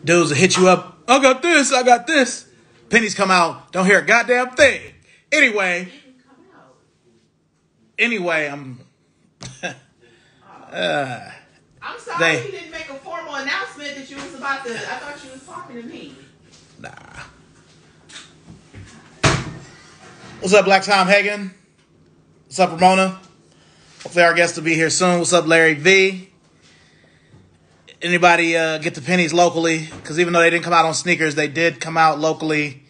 Dudes will hit you up. I got this. I got this. Pennies come out. Don't hear a goddamn thing. Anyway, I'm. I'm sorry They you didn't make a formal announcement that you was about to. I thought you was talking to me. nah. What's up, Black Tom Hagen? What's up, Ramona? Hopefully our guest will be here soon. What's up, Larry V? Anybody get the pennies locally? Because even though they didn't come out on sneakers, they did come out locally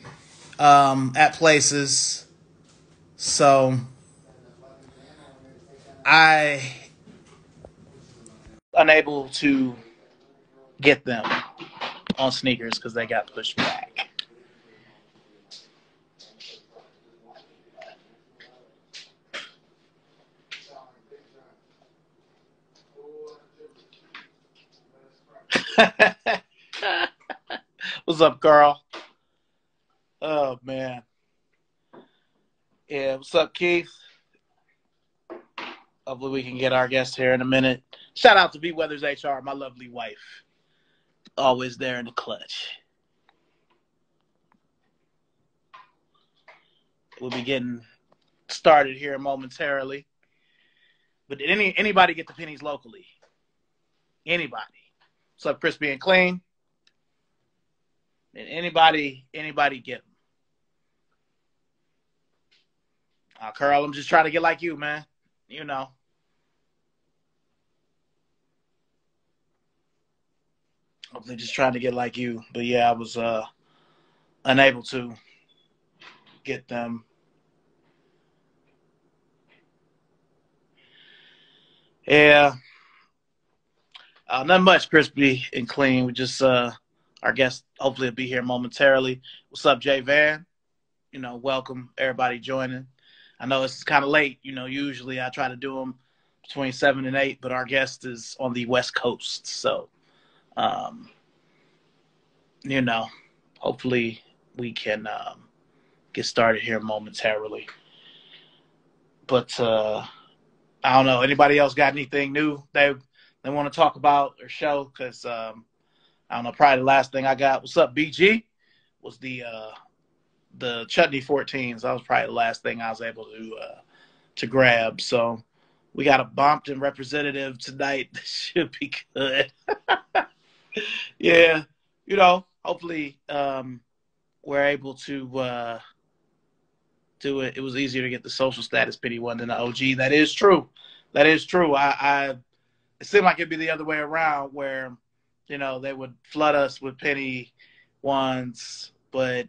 at places. So I unable to get them on sneakers because they got pushed back. What's up, Carl? Oh man. Yeah, what's up, Keith? Hopefully we can get our guest here in a minute. Shout out to B Weathers HR, my lovely wife. Always there in the clutch. We'll be getting started here momentarily. But did anybody get the pennies locally? Anybody? What's up, Crispy and Clean? Did anybody get them? Carl, I'm just trying to get like you, man. You know. Hopefully just trying to get like you. But yeah, I was unable to get them. Yeah. Not much, Crispy and Clean. We just our guest hopefully will be here momentarily. What's up, Jay Van? You know, welcome everybody joining. I know it's kind of late. You know, usually I try to do them between 7 and 8, but our guest is on the West Coast, so you know, hopefully we can get started here momentarily. But I don't know. Anybody else got anything new they want to talk about or show? Because I don't know. Probably the last thing I got. What's up, BG? Was the Chutney 14s. That was probably the last thing I was able to grab. So we got a Bompton representative tonight. That should be good. Yeah, you know. Hopefully, we're able to do it. It was easier to get the social status penny one than the OG. That is true. That is true. It seemed like it'd be the other way around, where you know they would flood us with penny ones, but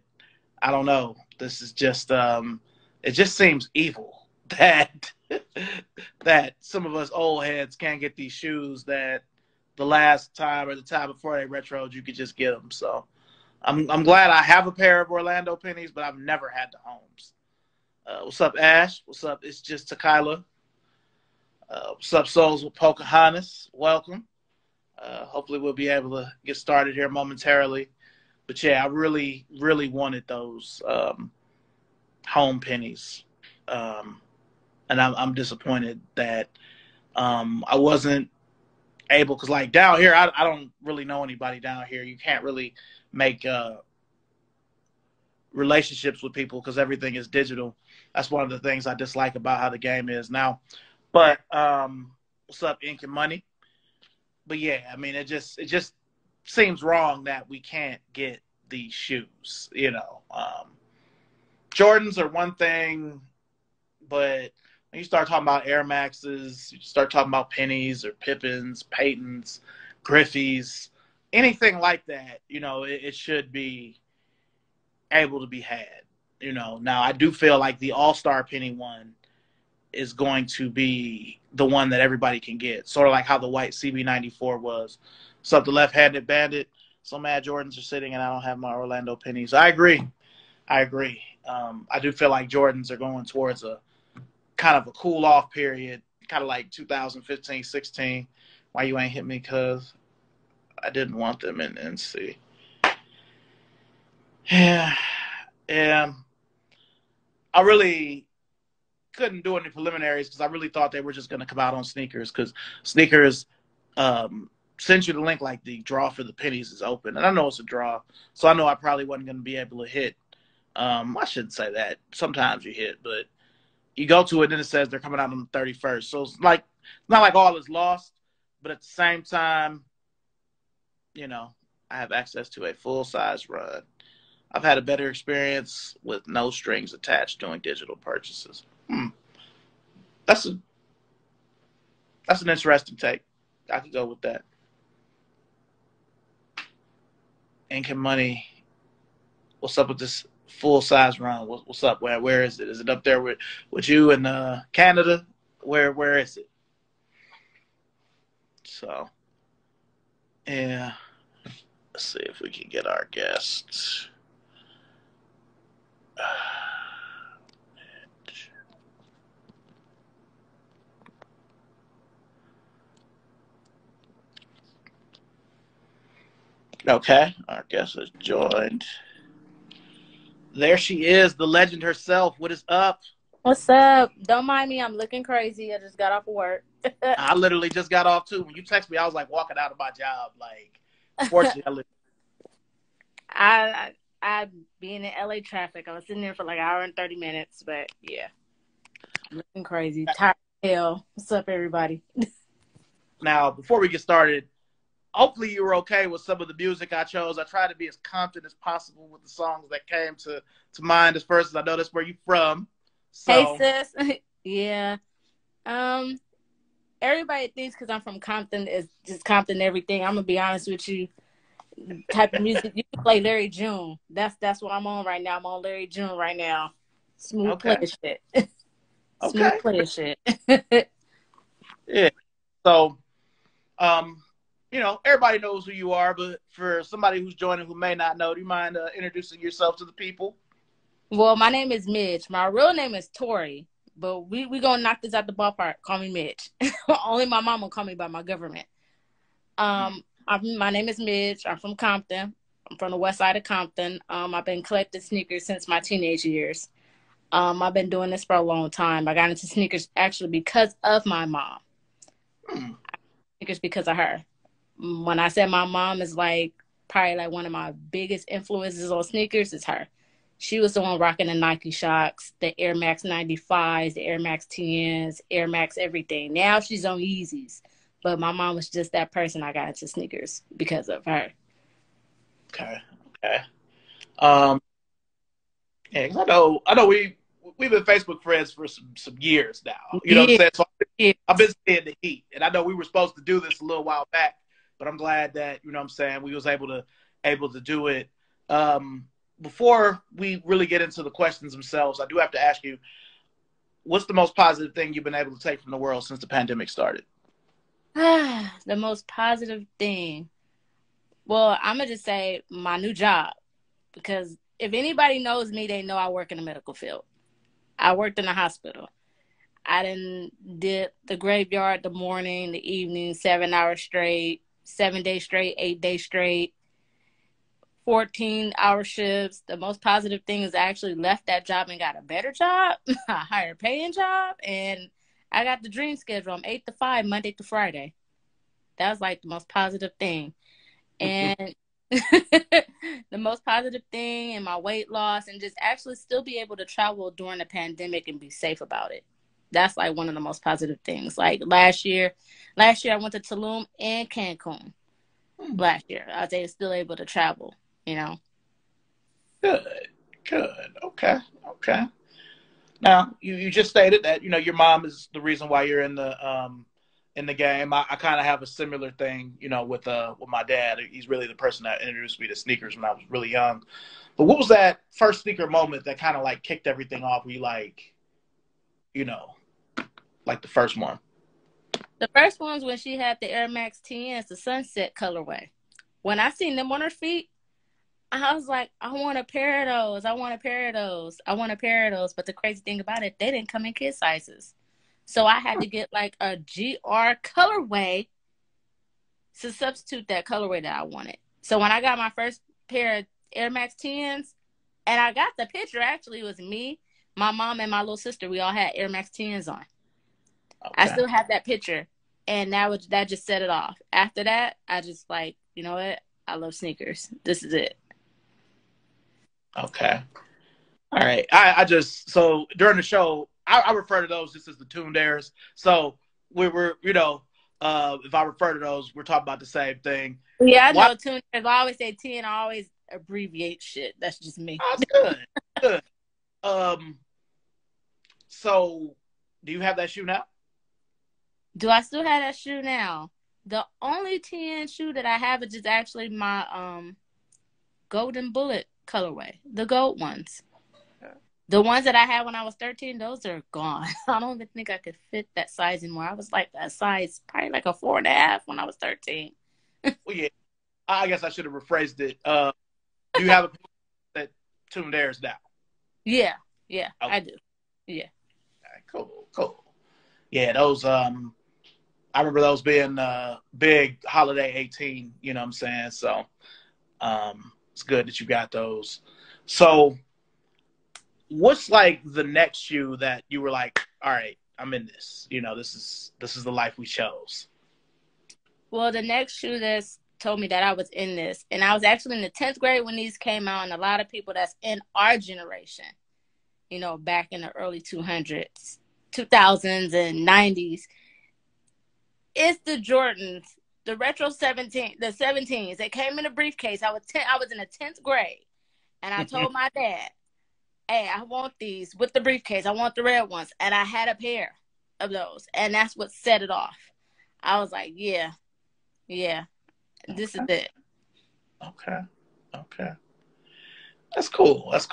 I don't know. This is just it just seems evil that that some of us old heads can't get these shoes that the last time or the time before they retroed you could just get them. So I'm glad I have a pair of Orlando pennies, but I've never had the homes. What's up, Ash? What's up? It's just Tequila. What's up, Souls with Pocahontas? Welcome. Hopefully we'll be able to get started here momentarily. But yeah, I really, really wanted those home pennies. And I'm disappointed that I wasn't able, because like down here, I don't really know anybody down here. You can't really make relationships with people because everything is digital. That's one of the things I dislike about how the game is now. But what's up, Ink and Money? But yeah, I mean, it just seems wrong that we can't get these shoes. You know, Jordans are one thing, but when you start talking about Air Maxes, you start talking about pennies or Pippins, Peytons, Griffies, anything like that, you know, it should be able to be had. You know, now I do feel like the All-Star penny one is going to be the one that everybody can get, sort of like how the white CB94 was. So the left-handed bandit, so mad Jordans are sitting and I don't have my Orlando pennies. I agree. I do feel like Jordans are going towards a kind of a cool off period, kind of like 2015, 16. Why you ain't hit me? Because I didn't want them in NC. Yeah. Yeah. I really couldn't do any preliminaries because I really thought they were just going to come out on sneakers, because sneakers sent you the link. Like the draw for the pennies is open, and I know it's a draw, so I know I probably wasn't going to be able to hit. I shouldn't say that. Sometimes you hit, but you go to it, and then it says they're coming out on the 31st. So it's like not like all is lost, but at the same time, I have access to a full size run. I've had a better experience with no strings attached doing digital purchases. That's an interesting take. I could go with that. Income Money, what's up with this full size run? What's up? Where is it? Is it up there with you in Canada? Where is it? So, yeah. Let's see if we can get our guests. Okay, our guest has joined. There she is, the legend herself. What is up? What's up? Don't mind me. I'm looking crazy. I just got off of work. I literally just got off too. When you text me, I was like walking out of my job. Like, fortunately, I being in LA traffic. I was sitting there for like an hour and 30 minutes, but yeah, I'm looking crazy. Tired as hell. What's up, everybody? Now, before we get started, hopefully you were okay with some of the music I chose. I tried to be as confident as possible with the songs that came to mind as first. I know that's where you're from. So. Hey, sis. Yeah. Everybody thinks because I'm from Compton is just Compton everything. I'm gonna be honest with you. The type of music you can play Larry June. That's what I'm on right now. I'm on Larry June right now. Smooth player shit. Smooth player shit. Yeah. So, everybody knows who you are, but for somebody who's joining who may not know, do you mind introducing yourself to the people? Well, my name is Midge. My real name is Tori, but we gonna knock this out the ballpark. Call me Midge. Only my mom will call me by my government. My name is Midge. I'm from Compton. I'm from the west side of Compton. I've been collecting sneakers since my teenage years. I've been doing this for a long time. I got into sneakers actually because of my mom. Sneakers because of her. When I said my mom is probably one of my biggest influences on sneakers is her. She was the one rocking the Nike Shox, the Air Max 95s, the Air Max 10s, Air Max everything. Now she's on Yeezys. But my mom was just that person I got into sneakers because of her. Okay. Yeah, cause I know we've been Facebook friends for some years now. You know what I'm saying? So I've been seeing the heat. And I know we were supposed to do this a little while back, but I'm glad that, you know what I'm saying, we was able to do it. Before we really get into the questions themselves, I do have to ask you, what's the most positive thing you've been able to take from the world since the pandemic started? The most positive thing. Well, I'm going to just say my new job. Because if anybody knows me, they know I work in the medical field. I worked in a hospital. I did the graveyard, the morning, the evening, 7 hours straight, 7 days straight, 8 days straight. 14-hour shifts. The most positive thing is I actually left that job and got a better job, a higher paying job, and I got the dream schedule. I'm 8 to 5, Monday to Friday. That was the most positive thing. And the most positive thing and my weight loss and just actually still be able to travel during the pandemic and be safe about it. That's one of the most positive things. Last year I went to Tulum and Cancun. Last year I was still able to travel. Good. Okay. Now you just stated that your mom is the reason why you're in the game. I kind of have a similar thing, with my dad. He's really the person that introduced me to sneakers when I was really young. But what was that first sneaker moment that kind of kicked everything off? We the first one. The first one's when she had the Air Max 10s, the sunset colorway. When I seen them on her feet, I was like, I want a pair of those. But the crazy thing about it, they didn't come in kid sizes. So I had to get a GR colorway to substitute that colorway that I wanted. So when I got my first pair of Air Max 10s, and I got the picture, actually, it was me, my mom, and my little sister. We all had Air Max 10s on. Okay. I still have that picture. And that just set it off. After that, I just like, you know what? I love sneakers. This is it. Okay. All right. I just so during the show, I refer to those just as the tuned airs. So we were, if I refer to those, we're talking about the same thing. Yeah, I Why? know tuners. I always say 10. I always abbreviate shit. That's just me. That's good. Good. Um. So, do you have that shoe now? Do I still have that shoe now? The only 10 shoe that I have is just actually my golden bullet colorway, the gold ones. The ones that I had when I was 13, those are gone. I don't even think I could fit that size anymore. I was like a size, probably like a 4.5 when I was 13. Well, yeah. I guess I should have rephrased it. Do you have a that tuned airs now? Yeah, Okay. I do. Yeah. Cool. Yeah, those I remember those being big holiday 18, you know what I'm saying? So it's good that you got those. So what's like the next shoe that you were like, all right, I'm in this. This is the life we chose. Well, the next shoe that's told me that I was in this, and I was actually in the 10th grade when these came out, and a lot of people that's in our generation, back in the early 2000s and 90s, it's the Jordans, the retro 17, the 17s. They came in a briefcase. I was in the 10th grade, and I told my dad, hey, I want these with the briefcase. I want the red ones. And I had a pair of those, and that's what set it off. I was like, yeah, this is it. Okay. That's cool. That's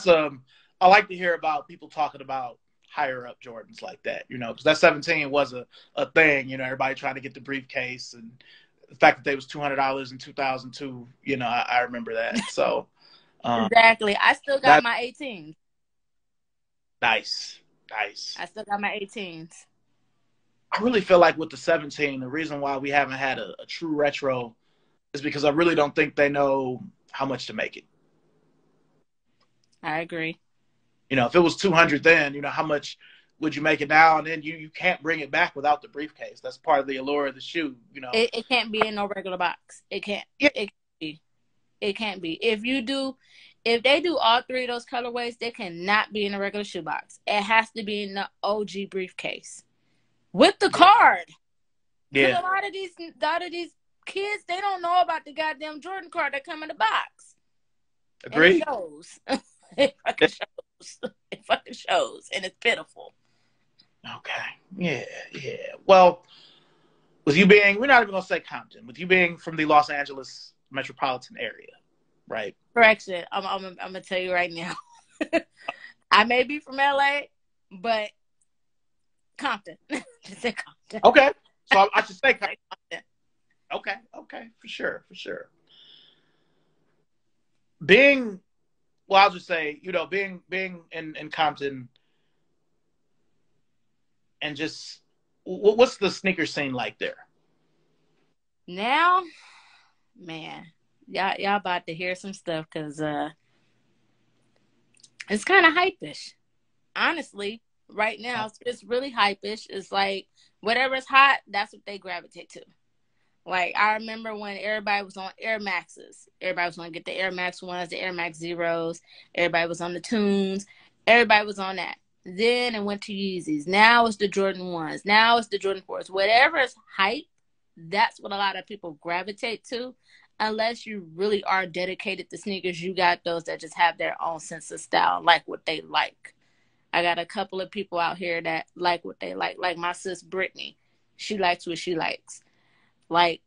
I like to hear about people talking about higher up Jordans like that, because that 17 was a thing, everybody trying to get the briefcase, and the fact that they was $200 in 2002, I remember that. So exactly. I still got my 18s. Nice. I still got my 18s. I really feel like with the 17, the reason why we haven't had a true retro is because I really don't think they know how much to make it. I agree. If it was 200 then, how much would you make it now? And then you can't bring it back without the briefcase. That's part of the allure of the shoe, It can't be in no regular box. It can't. Yeah. It can't be. It can't be. If they do all three of those colorways, they cannot be in a regular shoebox. It has to be in the OG briefcase with the card. Yeah. A lot of these kids, they don't know about the goddamn Jordan card that come in the box. Agreed. It shows. It fucking shows. It fucking shows, and it's pitiful. Okay. Yeah. Well, with you being, we're not even gonna say Compton. With you being from the Los Angeles metropolitan area, right? Correction. I'm gonna tell you right now. I may be from LA, but Compton. Just say Compton. Okay. So I should say Compton. Okay. For sure. I'll just say, being in Compton, and just what's the sneaker scene like there? Now, man, y'all about to hear some stuff because it's kind of hype-ish. Honestly, right now it's really hype-ish. It's like whatever's hot, that's what they gravitate to. Like, I remember when everybody was on Air Maxes. Everybody was going to get the Air Max 1s, the Air Max 0s. Everybody was on the Tunes. Everybody was on that. Then it went to Yeezys. Now it's the Jordan 1s. Now it's the Jordan 4s. Whatever is hype, that's what a lot of people gravitate to. Unless you really are dedicated to sneakers, you got those that just have their own sense of style, like what they like. I got a couple of people out here that like what they like my sis Brittany. She likes what she likes. Like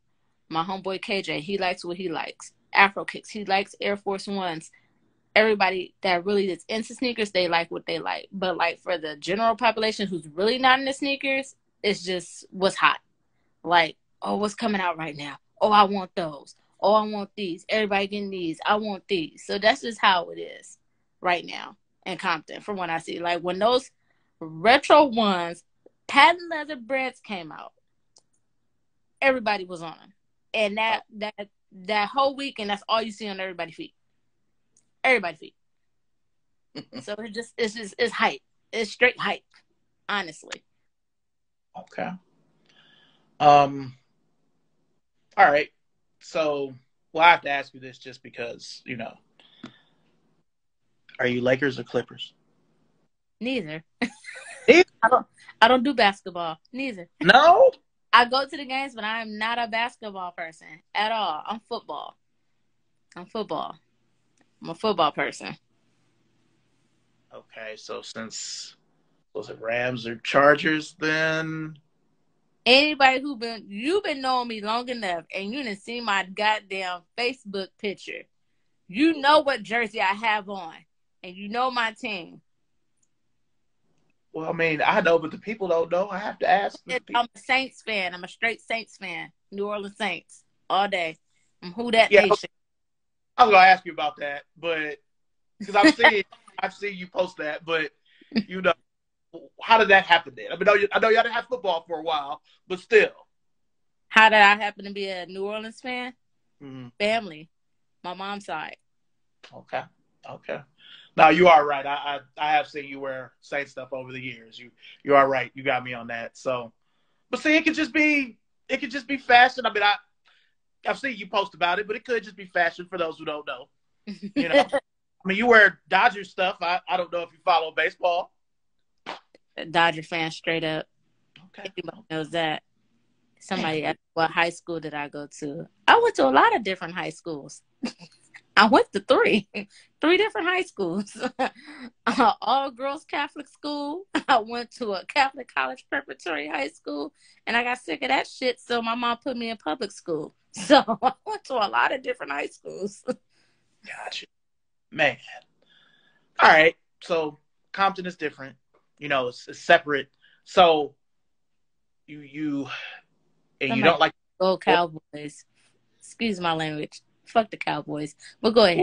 my homeboy KJ, he likes what he likes. Afro Kicks, he likes Air Force Ones. Everybody that really is into sneakers, they like what they like. But like for the general population who's really not into sneakers, it's just what's hot. Like, oh, what's coming out right now? Oh, I want those. Oh, I want these. Everybody getting these. I want these. So that's just how it is right now in Compton from what I see. Like when those retro ones, patent leather breads came out, everybody was on them. And that whole weekend, that's all you see on everybody's feet. Everybody's feet. So it's hype. It's straight hype, honestly. Okay. Um, all right. So, well, I have to ask you this just because, are you Lakers or Clippers? Neither. Neither. I don't do basketball. Neither. No? I go to the games, but I am not a basketball person at all. I'm football. I'm football. I'm a football person. Okay, so since was it Rams or Chargers then? Anybody you've been knowing me long enough, and you didn't see my goddamn Facebook picture. You know what jersey I have on, and you know my team. Well, I mean, I know, but the people don't know. I have to ask the people. I'm a Saints fan. I'm a straight Saints fan. New Orleans Saints all day. I'm who that Yeah, nation. I was gonna ask you about that, but because I've seen you post that, but you know, how did that happen then? I mean, I know y'all didn't have football for a while, but still. How did I happen to be a New Orleans fan? Mm-hmm. Family, my mom's side. Okay. Now you are right. I have seen you wear Saint stuff over the years. You are right. You got me on that. So, but see, it could just be fashion. I mean, I've seen you post about it, but it could just be fashion for those who don't know. You know, I mean, you wear Dodgers stuff. I don't know if you follow baseball. Dodger fan, straight up. Okay. Everybody knows that. Somebody asked, what high school did I go to? I went to a lot of different high schools. I went to three different high schools. All girls Catholic school. I went to a Catholic college preparatory high school, and I got sick of that shit, so my mom put me in public school. So I went to a lot of different high schools. Gotcha. Man. All right. So Compton is different. You know, it's separate. So you don't like go Cowboys. Excuse my language. Fuck the Cowboys. But go ahead.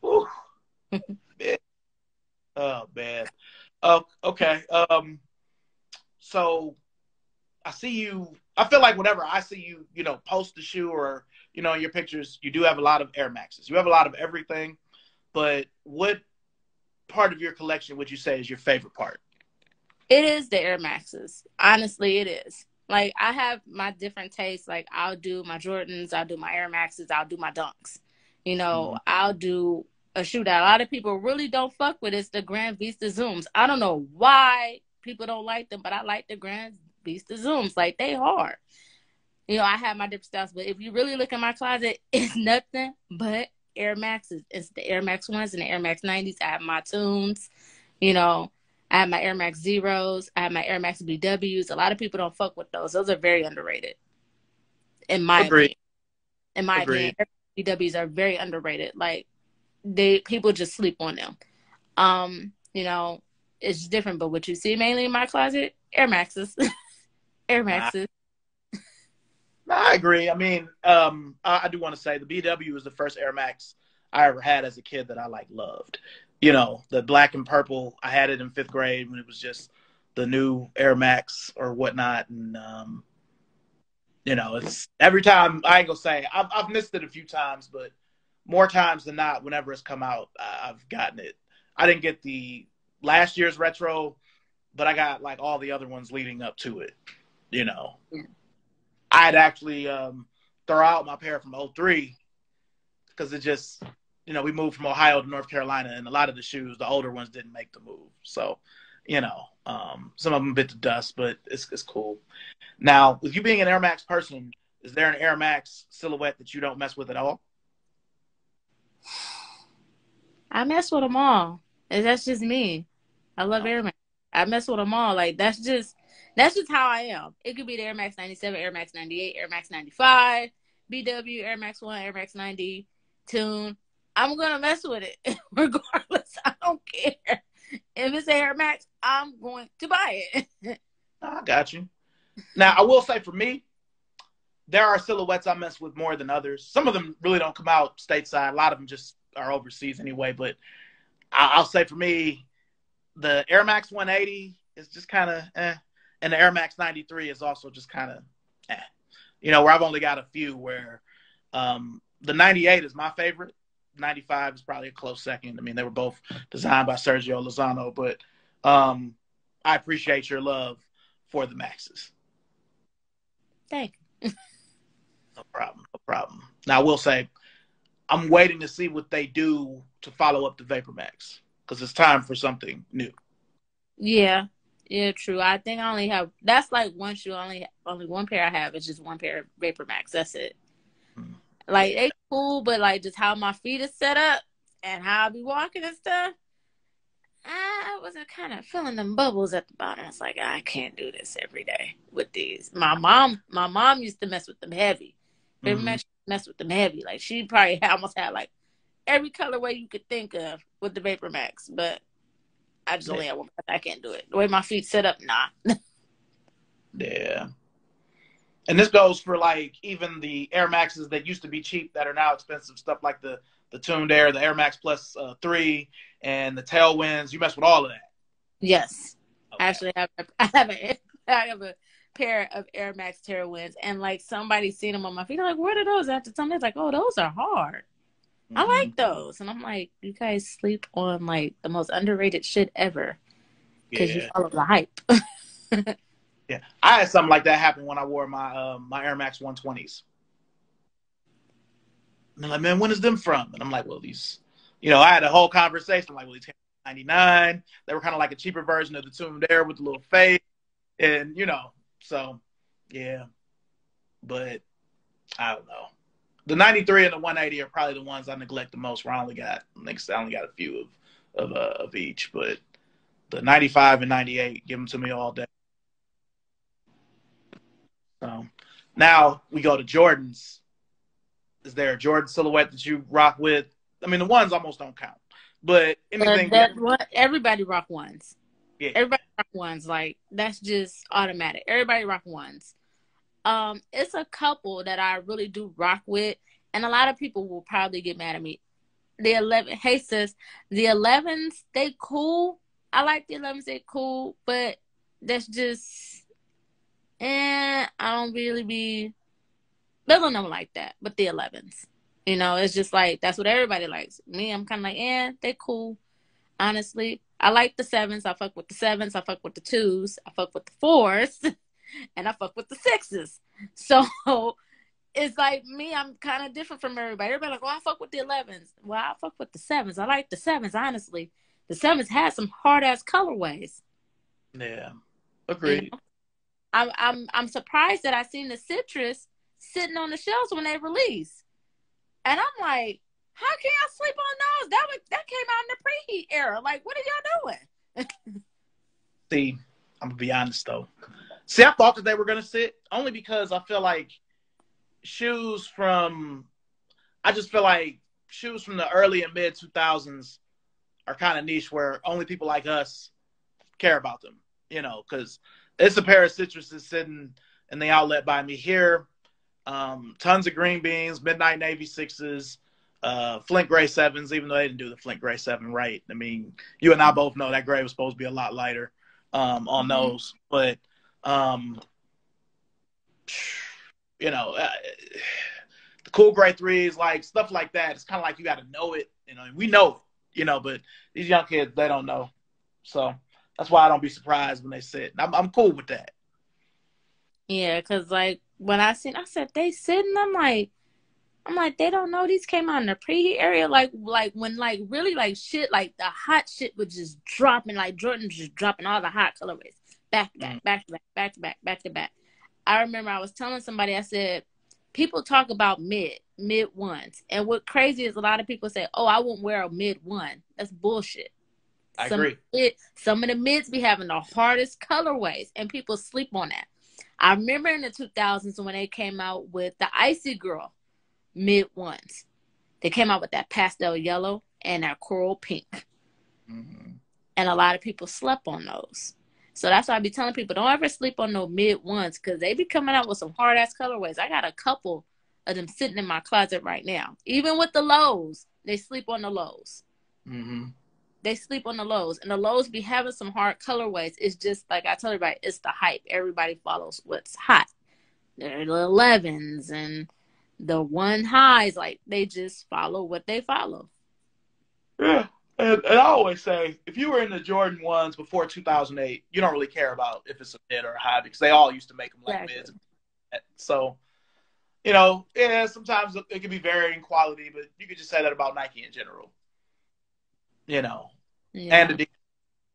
Ooh. Oh man. Okay. So I see you. I feel like whenever I see you, post the shoe or in your pictures, you do have a lot of Air Maxes. You have a lot of everything. But what part of your collection would you say is your favorite part? It is the Air Maxes. Honestly, it is. Like, I have my different tastes. Like, I'll do my Jordans, I'll do my Air Maxes, I'll do my Dunks. I'll do a shoe that a lot of people really don't fuck with. It's the Grand Vista Zooms. I don't know why people don't like them, but I like the Grand Vista Zooms. Like, they hard. I have my different styles, but if you really look in my closet, it's nothing but Air Maxes. It's the Air Max 1s and the Air Max 90s. I have my Tunes, I have my Air Max Zeros. I have my Air Max BWs. A lot of people don't fuck with those. Those are very underrated. In my opinion. In my opinion, Air Max BWs are very underrated. Like, people just sleep on them. It's different, but what you see mainly in my closet, Air Maxes. Air Maxes. I agree. I mean, I do want to say the BW was the first Air Max I ever had as a kid that I loved. The black and purple. I had it in 5th grade when it was just the new Air Max or whatnot. And, it's every time. I ain't gonna say I've missed it a few times, but more times than not, whenever it's come out, I've gotten it. I didn't get the last year's retro, but I got all the other ones leading up to it. Yeah. I'd actually throw out my pair from 03 because it just, we moved from Ohio to North Carolina, and a lot of the shoes, the older ones, didn't make the move. So, some of them bit to dust, but it's cool. Now, with you being an Air Max person, is there an Air Max silhouette that you don't mess with at all? I mess with them all. And that's just me. I love Air Max. I mess with them all. Like, that's just how I am. It could be the Air Max 97, Air Max 98, Air Max 95, BW, Air Max 1, Air Max 90, Tune. I'm going to mess with it regardless. I don't care. If it's Air Max, I'm going to buy it. I got you. Now, I will say for me, there are silhouettes I mess with more than others. Some of them really don't come out stateside. A lot of them just are overseas anyway. But I'll say for me, the Air Max 180 is just kind of eh. And the Air Max 93 is also just kind of eh. Where I've only got a few where the 98 is my favorite. 95 is probably a close second. I mean, they were both designed by Sergio Lozano, but I appreciate your love for the Maxes. Thank you. No problem. No problem. Now I will say, I'm waiting to see what they do to follow up the Vapor Max because it's time for something new. Yeah. Yeah, true. I think I only have that's like one shoe. Only one pair I have. It's just one pair of Vapor Max. That's it. Like Yeah. they cool, but like just how my feet is set up and how I be walking and stuff. I wasn't kind of feeling them bubbles at the bottom. I was like, I can't do this every day with these. My mom used to mess with them heavy. Very Mm-hmm. much mess with them heavy. Like she probably almost had like every colorway you could think of with the Vapor Max, but I just only Yeah. have one. I can't do it. The way my feet set up, nah. Yeah. And this goes for like even the Air Maxes that used to be cheap that are now expensive. Stuff like the Tuned Air, the Air Max Plus 3, and the Tailwinds. You mess with all of that. Yes, Okay. I actually I have a pair of Air Max Tailwinds, and like somebody seen them on my feet. I'm like, where are those? After time, they're like, oh, those are hard. I like those, and I'm like, you guys sleep on like the most underrated shit ever because you Yeah. follow the hype. Yeah. I had something like that happen when I wore my Air Max 120s. And they're like, man, when is them from? And I'm like, well, these, I had a whole conversation. I'm like, well, these came in 99. They were kind of like a cheaper version of the Tuned Air with the little fade. And, so, yeah. But I don't know. The 93 and the 180 are probably the ones I neglect the most. Where I only got a few of each. But the 95 and 98, give them to me all day. So now we go to Jordans. Is there a Jordan silhouette that you rock with? I mean, the ones almost don't count, but anything. Everybody rock ones. Yeah. Everybody rock ones. Like that's just automatic. Everybody rock ones. It's a couple that I really do rock with, and a lot of people will probably get mad at me. The 11, hey sis, the 11s, they cool. I like the 11s, they cool, but that's just, I don't really be feeling them like that. But the 11s, it's just like that's what everybody likes. Me, I'm kind of like, they cool. Honestly, I like the 7s. I fuck with the 7s. I fuck with the 2s. I fuck with the 4s. And I fuck with the 6s. So it's like me, I'm kind of different from everybody. Everybody like, I fuck with the 11s. Well, I fuck with the 7s. I like the 7s, honestly. The 7s had some hard ass colorways. Yeah, agreed. I'm surprised that I seen the Citrus sitting on the shelves when they released, and I'm like, how can y'all sleep on those? That came out in the preheat era. Like, what are y'all doing? See, I'm gonna be honest though. See, I thought that they were gonna sit only because I feel like I just feel like shoes from the early and mid 2000s are kind of niche where only people like us care about them, because it's a pair of Citruses sitting in the outlet by me here. Tons of green beans, midnight navy 6s, Flint gray 7s, even though they didn't do the Flint gray 7 right. I mean, you and I both know that gray was supposed to be a lot lighter on those, but the cool gray 3s, like stuff like that. It's kind of like you got to know it, we know it, but these young kids, they don't know. So that's why I don't be surprised when they sit. I'm cool with that. Yeah, because like when I said they sitting, I'm like, they don't know these came out in the preheat area. Like when like really like shit, like the hot shit was just dropping, like Jordan just dropping all the hot colorways back to back, back to back, back to back, back to back. I remember I was telling somebody, I said, people talk about mid ones. And what crazy is a lot of people say, oh, I won't wear a mid one. That's bullshit. I agree. Some of the mids be having the hardest colorways, and people sleep on that. I remember in the 2000s when they came out with the Icy Girl mid ones. They came out with that pastel yellow and that coral pink. Mm-hmm. And a lot of people slept on those. So that's why I be telling people, don't ever sleep on no mid ones because they be coming out with some hard ass colorways. I got a couple of them sitting in my closet right now. Even with the lows, they sleep on the lows. Mm-hmm. They sleep on the lows. And the lows be having some hard colorways. It's just like I tell everybody, it's the hype. Everybody follows what's hot. They're the 11s and the 1 highs. Like they just follow what they follow. Yeah. And I always say, if you were in the Jordan 1s before 2008, you don't really care about if it's a mid or a high because they all used to make them like mids. that. So, you know, yeah, sometimes it can be varying quality, but you could just say that about Nike in general. You know, and Yeah.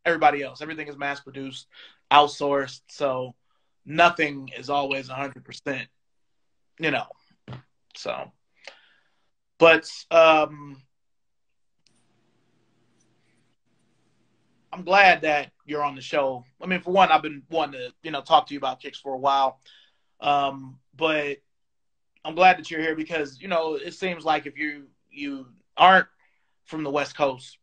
everybody else, everything is mass produced, outsourced, so nothing is always 100%. You know, so. But I'm glad that you're on the show. I mean, for one, I've been wanting to, talk to you about kicks for a while. But I'm glad that you're here because, it seems like if you aren't from the West Coast,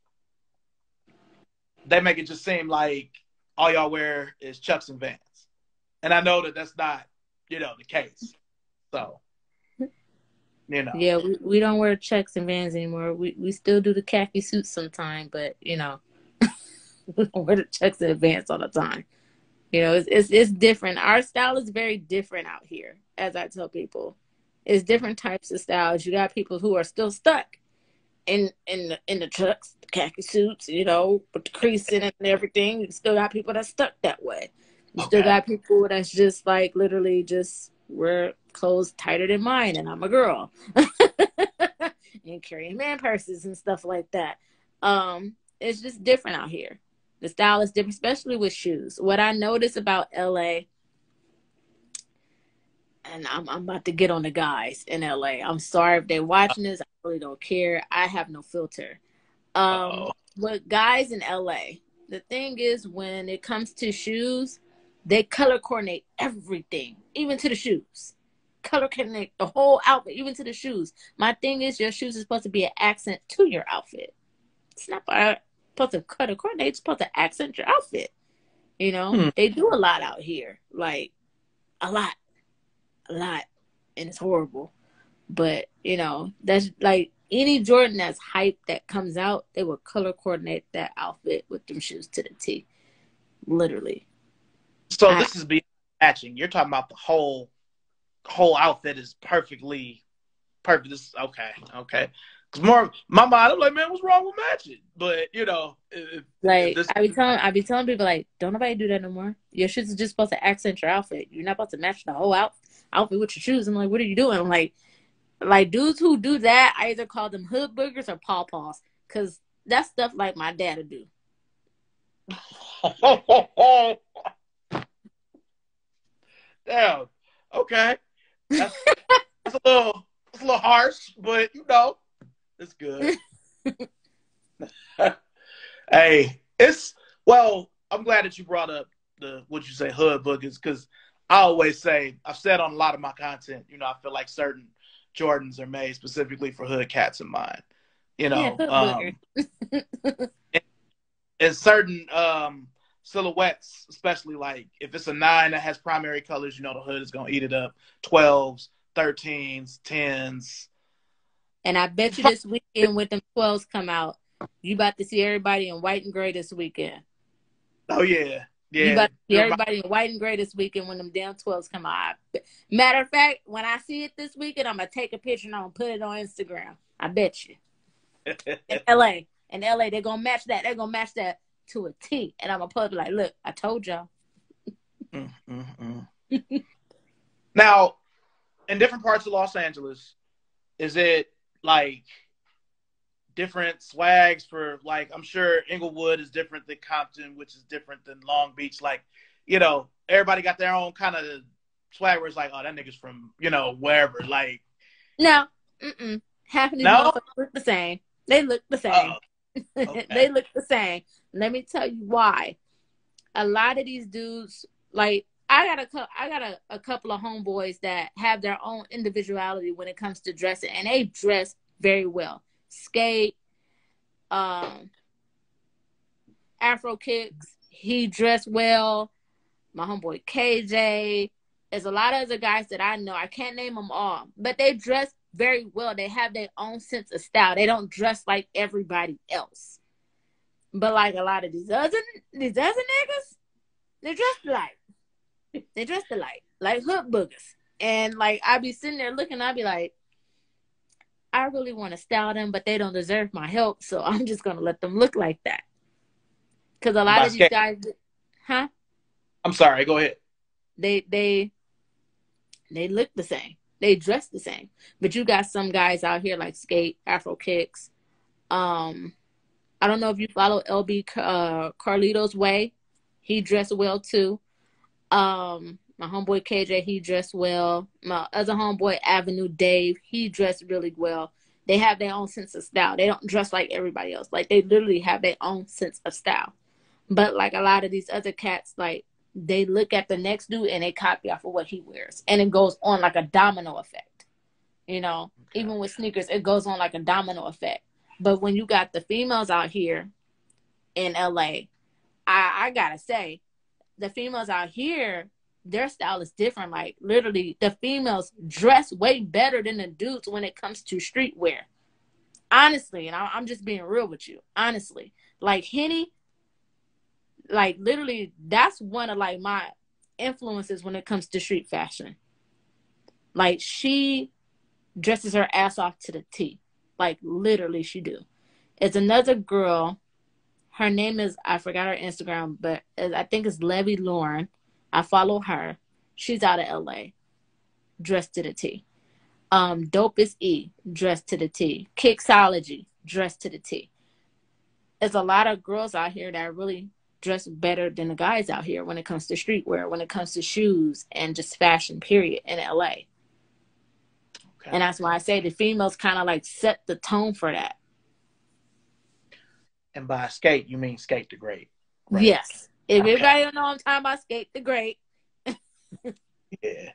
they make it just seem like all y'all wear is Chucks and Vans. And I know that that's not, the case. So, Yeah, we don't wear Chucks and Vans anymore. We still do the khaki suits sometime, but we don't wear the Chucks and Vans all the time. It's different. Our style is very different out here, as I tell people. It's different types of styles. You got people who are still stuck in the Chucks, the khaki suits, with the creasing and everything. You still got people that's stuck that way. You still got people that's just like literally just wear clothes tighter than mine, and I'm a girl. And carrying man purses and stuff like that. It's just different out here. The style is different, especially with shoes. What I notice about LA, and I'm about to get on the guys in LA. I'm sorry if they're watching this. I really don't care. I have no filter. With guys in LA, the thing is when it comes to shoes, they color coordinate everything, even to the shoes. Color coordinate the whole outfit, even to the shoes. My thing is your shoes are supposed to be an accent to your outfit. It's not supposed to color coordinate. It's supposed to accent your outfit. They do a lot out here. Like, a lot. And it's horrible. But, that's like any Jordan that's hype that comes out, they will color coordinate that outfit with them shoes to the T. Literally. So this is beyond matching. You're talking about the whole outfit is perfectly perfect. This okay. Because more my mind, I'm like, man, what's wrong with matching? But I be telling people like, don't nobody do that no more. Your shoes are just supposed to accent your outfit. You're not supposed to match the whole outfit with your shoes. I'm like, what are you doing? I'm like dudes who do that, I either call them hood boogers or pawpaws, because that's stuff like my dad would do. Damn. Okay. That's a little harsh, but it's good. Hey, I'm glad that you brought up what you say hood boogers, because I always say, I've said on a lot of my content, I feel like certain Jordans are made specifically for hood cats in mind. Hood and certain silhouettes, especially like if it's a 9 that has primary colors, the hood is gonna eat it up. 12s, 13s, 10s. And I bet you this weekend when them 12s come out, you about to see everybody in white and gray this weekend. Oh yeah. Yeah. You about to see everybody in white and gray this weekend when them damn 12s come out. Matter of fact, when I see it this weekend, I'm gonna take a picture and I'm gonna put it on Instagram. I bet you. In LA, they're gonna match that. They're gonna match that to a T. And I'm gonna put like, look, I told y'all. Now, in different parts of Los Angeles, is it like different swags for, like, I'm sure Inglewood is different than Compton, which is different than Long Beach. Like, everybody got their own kind of swag where it's like, oh, that nigga's from, wherever. Like, no, half of these motherfuckers look the same. They look the same. Okay. They look the same. Let me tell you why. A lot of these dudes, like, I got a couple of homeboys that have their own individuality when it comes to dressing, and they dress very well. Skate, Afro Kicks, he dressed well. My homeboy KJ. There's a lot of other guys that I know. I can't name them all, but they dress very well. They have their own sense of style. They don't dress like everybody else. But like a lot of these other niggas, they dress alike. They dress alike, like hood boogers. And like I be sitting there looking, I be like, I really want to style them, but they don't deserve my help, so I'm just gonna let them look like that. Because a lot of these guys, I'm sorry. Go ahead. They They look the same. They dress the same. But you got some guys out here like Skate, Afro Kicks. I don't know if you follow LB Carlito's Way. He dressed well too. My homeboy KJ, he dressed well. My other homeboy Avenue Dave, he dressed really well. They have their own sense of style. They don't dress like everybody else. Like, they literally have their own sense of style. But like a lot of these other cats, like, they look at the next dude and they copy off of what he wears. And it goes on like a domino effect. You know, okay. Even with sneakers, it goes on like a domino effect. But when you got the females out here in LA, I gotta say, the females out here, their style is different. Like, literally, the females dress way better than the dudes when it comes to streetwear. Honestly, and I'm just being real with you. Honestly. Like, Henny, like, literally, that's one of, like, my influences when it comes to street fashion. Like, she dresses her ass off to the T. Like, literally, she do. It's another girl. Her name is, I forgot her Instagram, but I think it's Levy Lauren. I follow her. She's out of LA. Dressed to the T. Dopest E. Dressed to the T. Kixology. Dressed to the T. There's a lot of girls out here that really dress better than the guys out here when it comes to streetwear, when it comes to shoes and just fashion, period, in LA. Okay. And that's why I say the females kind of like set the tone for that. And by Skate, you mean Skate the Great, right? Yes. If everybody don't know I'm talking about Skate the Great. Yeah.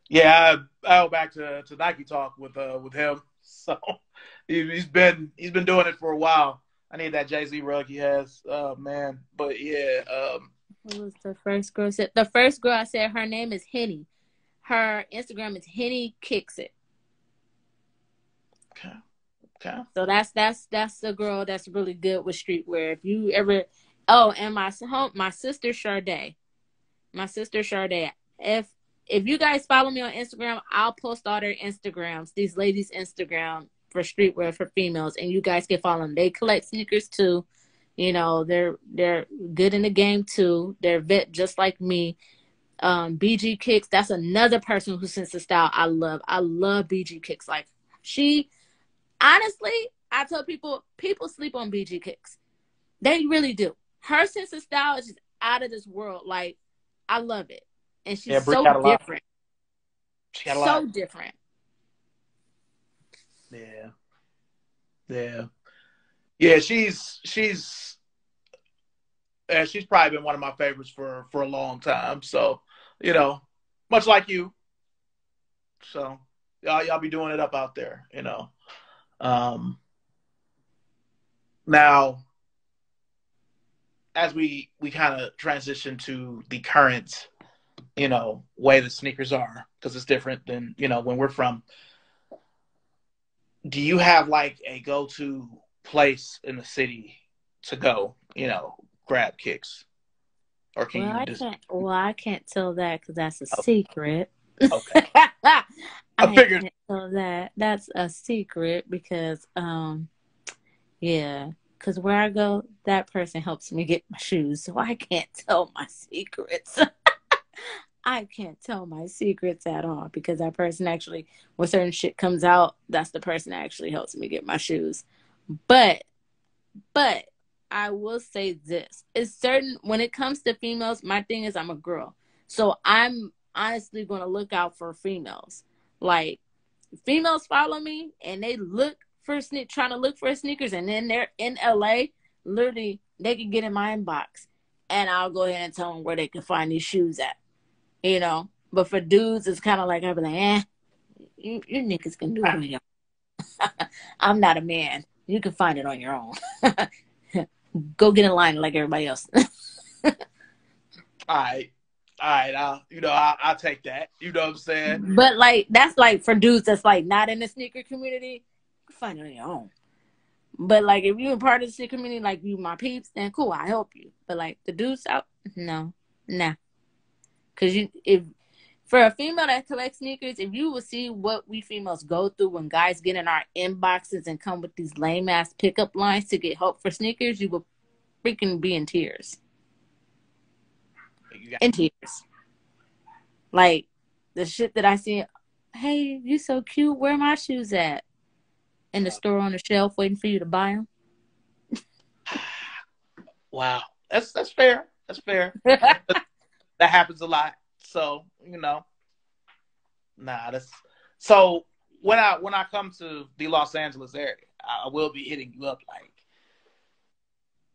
Yeah, I go back to Nike Talk with him. So he's been doing it for a while. I need that Jay-Z rug he has. Man. But yeah. What was the first girl said? The first girl I said her name is Henny. Her Instagram is Henny Kicks It. Okay. Okay. So that's the girl that's really good with streetwear. If you ever, and my sister Sade, if you guys follow me on Instagram, I'll post all their Instagrams, these ladies' Instagram for streetwear for females, and you guys can follow them. They collect sneakers too. You know, they're good in the game too. They're vet just like me. BG Kicks, that's another person who sense of style I love. I love BG Kicks. Like, she. Honestly, I tell people sleep on BG Kicks. They really do. Her sense of style is just out of this world. Like, I love it. And she's so different. She got a lot. So different. Yeah. Yeah. Yeah, she's probably been one of my favorites for a long time. So, you know, much like you. So, y'all be doing it up out there, you know. Now, as we kind of transition to the current, you know, way the sneakers are, because it's different than, you know, when we're from, do you have like a go-to place in the city to go, you know, grab kicks? Or can I can't tell that because that's a secret. Okay. I figured. So that's a secret because, because where I go, that person helps me get my shoes, so I can't tell my secrets. I can't tell my secrets at all because that person actually, when certain shit comes out, that's the person that actually helps me get my shoes. But I will say this: it's certain when it comes to females. My thing is I'm a girl, so I'm honestly going to look out for females. Like, females follow me and they look for trying to look for sneakers, and then they're in LA. Literally, they can get in my inbox, and I'll go ahead and tell them where they can find these shoes at. You know, but for dudes, it's kind of like I'll be like, you niggas can do it on your own. I'm not a man. You can find it on your own. Go get in line like everybody else. All right. I'll take that. You know what I'm saying? But like, that's like for dudes that's like not in the sneaker community, you can find it on your own. But like, if you're a part of the sneaker community, like you my peeps, then cool, I help you. But like the dudes out, no, nah. Cause if for a female that collects sneakers, if you will see what we females go through when guys get in our inboxes and come with these lame ass pickup lines to get help for sneakers, you will freaking be in tears. In tears. Like, The shit that I see, hey, you so cute. Where my shoes at? In the store on the shelf, waiting for you to buy them. Wow, that's fair. That's fair. That happens a lot. So nah. That's so when I come to the Los Angeles area, I will be hitting you up. Like,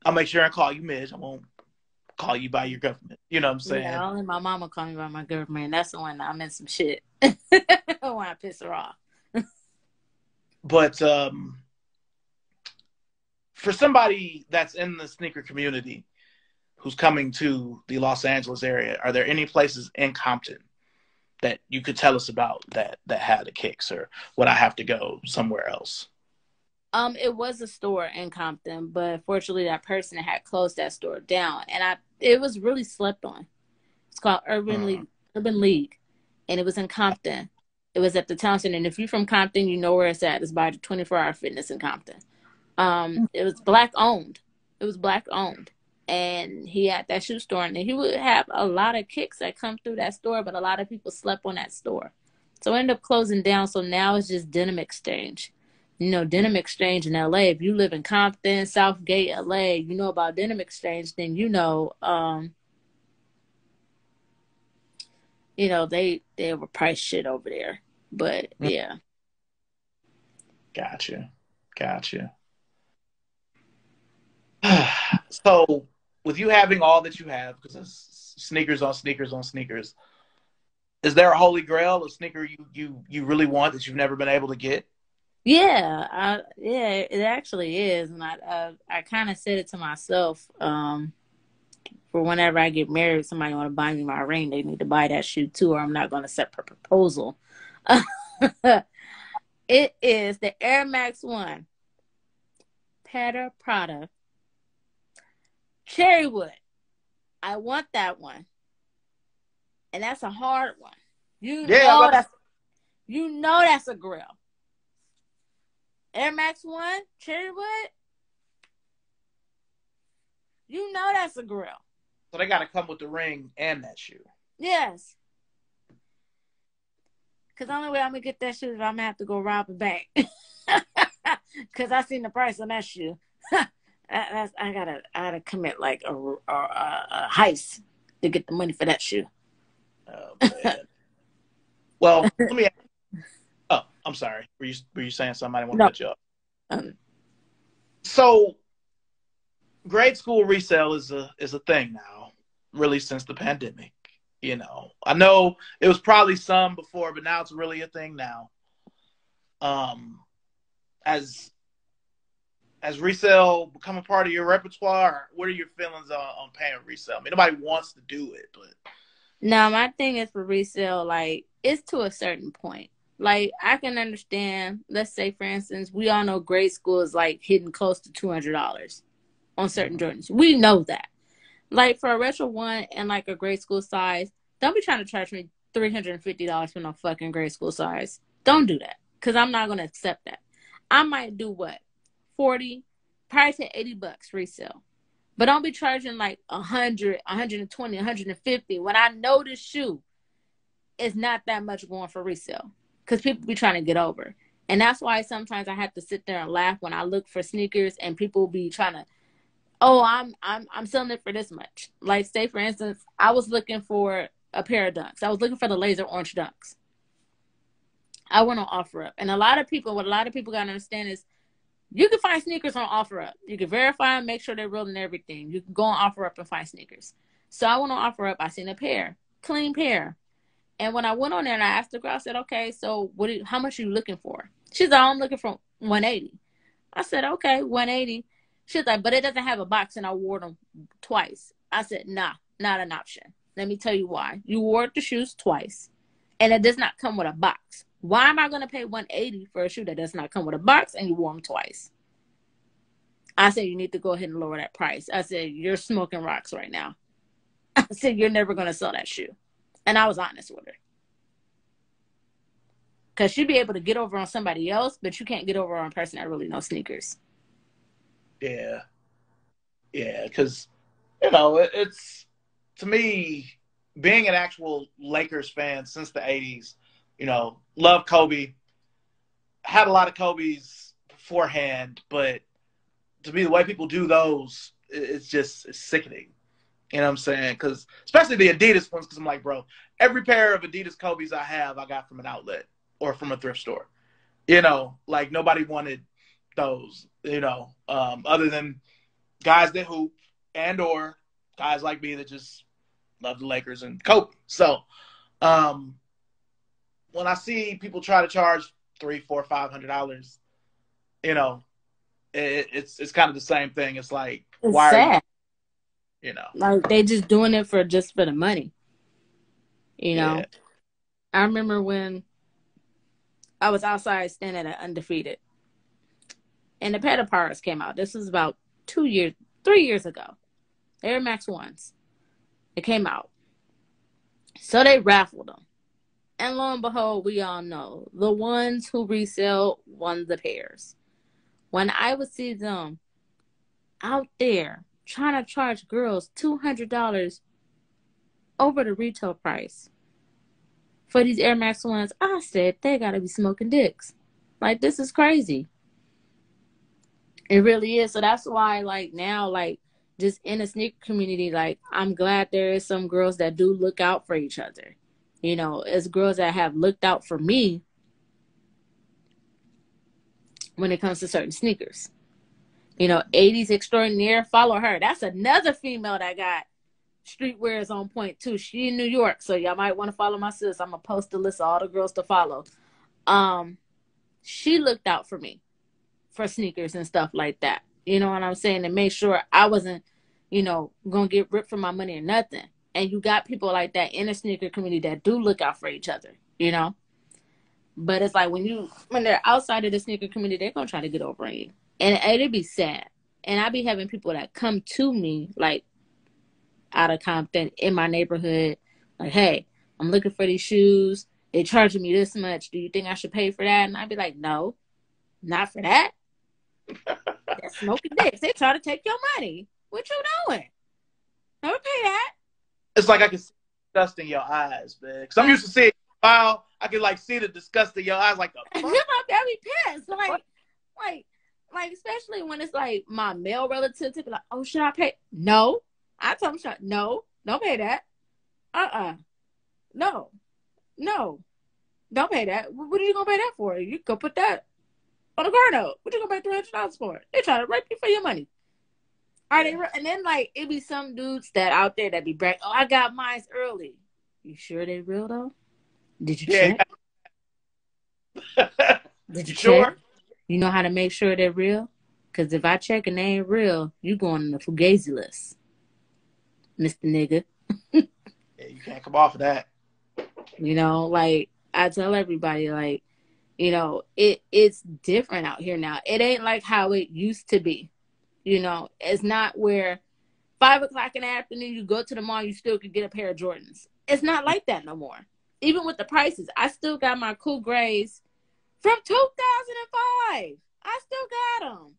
I'll make sure I call you Midge. I won't call you by your government. You know what I'm saying? Yeah, only my mama call me by my girlfriend. That's the one I'm in some shit. When I piss her off. But for somebody that's in the sneaker community who's coming to the Los Angeles area, are there any places in Compton that you could tell us about that had the kicks, or would I have to go somewhere else? It was a store in Compton, but fortunately that person had closed that store down, and it was really slept on. It's called Urban League, and it was in Compton. It was at the town center, and if you're from Compton, you know where it's at. It's by the 24-hour fitness in Compton. It was black owned. It was black owned, and he had that shoe store, and he would have a lot of kicks that come through that store, but a lot of people slept on that store, so it ended up closing down. So now it's just Denim Exchange. Denim Exchange in LA. If you live in Compton, Southgate, LA, you know about Denim Exchange, then they overpriced shit over there. But yeah. Gotcha. So with you having all that you have, because it's sneakers on sneakers on sneakers, is there a holy grail, a sneaker you really want that you've never been able to get? Yeah, it actually is, and I kind of said it to myself. For whenever I get married, somebody want to buy me my ring, they need to buy that shoe too, or I'm not going to accept her proposal. It is the Air Max 1, Pitter Prada, Cherrywood. I want that one, and that's a hard one. That's a grill. Air Max 1, Cherrywood. That's a grill. So they got to come with the ring and that shoe. Yes. Because the only way I'm going to get that shoe is if I'm going to have to go rob a bank. Because I seen the price on that shoe. I gotta commit like a heist to get the money for that shoe. Oh, man. Well, let me. Oh, I'm sorry. Were you saying something? I didn't want to cut you off. So, grade school resale is a thing now, really, since the pandemic. I know it was probably some before, but now it's really a thing now. As resale become a part of your repertoire, what are your feelings on paying resale? I mean, nobody wants to do it, but no, my thing is for resale, like, it's to a certain point. Like, I can understand, let's say, for instance, we all know grade school is like hitting close to $200 on certain Jordans. We know that. Like, for a retro one and like a grade school size, don't be trying to charge me $350 for no fucking grade school size. Don't do that, because I'm not going to accept that. I might do what? 40, probably to $80 resale. But don't be charging like 100, 120, 150 when I know this shoe is not that much going for resale, because people be trying to get over. And that's why sometimes I have to sit there and laugh when I look for sneakers and people be trying to, oh, I'm selling it for this much. Like, say for instance, I was looking for a pair of Dunks. I was looking for the laser orange Dunks. I went on OfferUp. And what a lot of people got to understand is, you can find sneakers on OfferUp. You can verify them, make sure they're real and everything. You can go on OfferUp and find sneakers. So I went on OfferUp. I seen a pair, clean pair. And when I went on there and I asked the girl, I said, okay, so how much are you looking for? She's like, oh, I'm looking for 180. I said, okay, 180. She's like, but it doesn't have a box, and I wore them twice. I said, nah, not an option. Let me tell you why. You wore the shoes twice, and it does not come with a box. Why am I going to pay 180 for a shoe that does not come with a box and you wore them twice? I said, you need to go ahead and lower that price. I said, you're smoking rocks right now. I said, you're never going to sell that shoe. And I was honest with her. Because she'd be able to get over on somebody else, but you can't get over on a person that really knows sneakers. Yeah, because, it's, to me, being an actual Lakers fan since the 80s, you know, love Kobe. Had a lot of Kobe's beforehand, but to me, the way people do those, it's sickening. You know what I'm saying? Because especially the Adidas ones, because I'm like, bro, every pair of Adidas Kobe's I have, I got from an outlet or from a thrift store. You know, like nobody wanted those. You know, other than guys that hoop and or guys like me that just love the Lakers and Kobe. So when I see people try to charge $300, $400, $500, you know, it's kind of the same thing. It's like, It's why sad. are you know? Like they just doing it for the money. You know, Yeah. I remember when I was outside standing at Undefeated, and the Peta Pars came out. This was about 3 years ago. Air Max 1s. It came out. So they raffled them. And lo and behold, we all know the ones who resell won the pairs. When I would see them out there trying to charge girls $200 over the retail price for these Air Max 1s, I said, they got to be smoking dicks. Like, this is crazy. It really is. So that's why, like, now, like, just in the sneaker community, like, I'm glad there is some girls that do look out for each other. You know, it's girls that have looked out for me when it comes to certain sneakers. You know, 80s Extraordinaire, follow her. That's another female that got streetwear is on point, too. She in New York, so y'all might want to follow my sis. I'm going to post a list of all the girls to follow. She looked out for me for sneakers and stuff like that. You know what I'm saying? And make sure I wasn't, you know, going to get ripped for my money or nothing. And you got people like that in the sneaker community that do look out for each other, you know? But it's like when they're outside of the sneaker community, they're going to try to get over on you. And it'd be sad. And I be having people that come to me, like, out of Compton, in my neighborhood, like, hey, I'm looking for these shoes. They charging me this much. Do you think I should pay for that? And I'd be like, no, not for that. They're smoking dicks. They try to take your money. What you doing? Never pay that. It's like I can see disgust in your eyes, man. Because I'm used to seeing wow, I can like see the disgust in your eyes, like the fuck? I'd be pissed. Like, especially when it's like my male relative to be like, oh, should I pay? No. I told him, no, don't pay that. No. Don't pay that. What are you going to pay that for? You go put that on a car note. What you going to pay $300 for? They try to rape you for your money. Are they? And then, like, it be some dudes that out there that be bragging, oh, I got mine early. You sure they real, though? Did you check? Did you sure? check? You know how to make sure they're real? Because if I check and they ain't real, you going on the Fugazi list, Mr. Nigga. Yeah, you can't come off of that. You know, like, I tell everybody, like, you know, it's different out here now. It ain't like how it used to be. You know, it's not where 5 o'clock in the afternoon, you go to the mall, you still could get a pair of Jordans. It's not like that no more. Even with the prices, I still got my Cool Grays from 2005. I still got them.